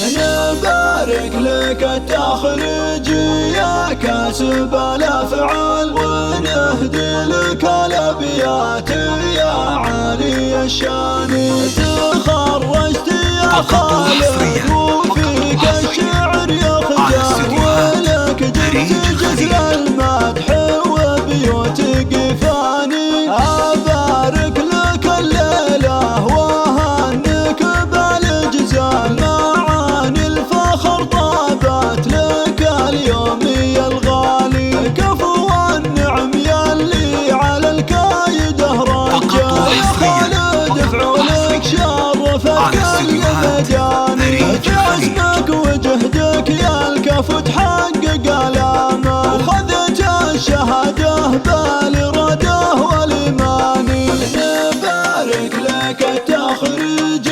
نبارك لك التخريج يا كاسب الافعال، ونهدي لك الابيات يا عالي الشان. تخرجت يا خالد وفيك الشعر يخجل، ولك جبت جزل المدح وبيوت قفاني. أبارك لك الليلة وأهنيك بالجزال، معاني الفخر طابت لك اليوم يا الغالي. كفو النعم يلي على الكايده رجال، يا خالد فعولك شرفت كل مجاني. في عزمك وجهدك يا الكفو تحقق الامال، وخذت الشهاده بالإراده والإيمان. نبارك لك التخريج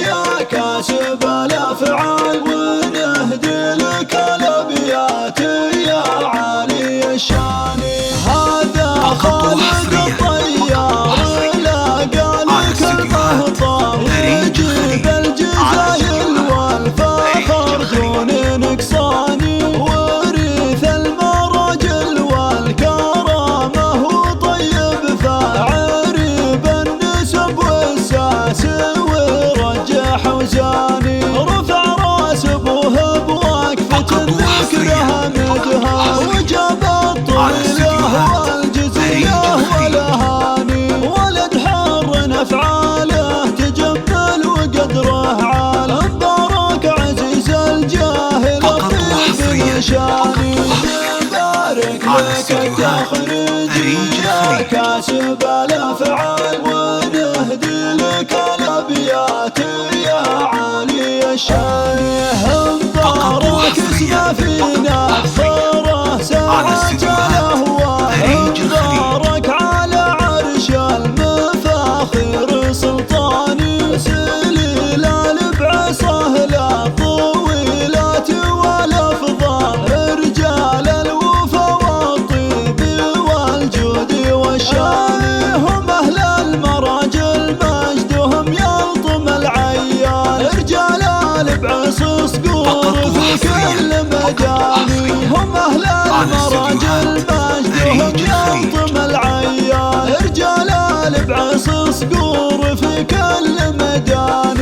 يا كاسب الافعال، ونهدي لك الابيات يا عالي الشان. هذا خالد الطيار لاقى لك المهطار، يجيب الجزايل والفخر دون نقصان. ورث المراجل والكرامه وطيب فعريب النسب والساس ورجح وزاني. رفع راس ابوه بوقفة ذكره مدها، وجاب الطويله والجزيه والاهاني. ولد حر افعاله تجمل وقدره عال، مبارك عزيز الجاهل الطيب نشاني. نبارك لك التخريج يا كاسب الافعال، ونهدي لك الابيات يا عالي الشان. مبارك اسمه فينا صاره ساعة الاهوال، مبارك على عرش المفاخر سلطاني. سليلان بعصاه لا طويلات والافضال، رجال الوفا والطيب والجود والشان. هم اهل المراجل مجدهم يلطم العيان، رجال بعصا صقور في كل مجال. هم اهل المراجل مجدهم يلطم العيان، رجال بعصا صقور في كل مجال.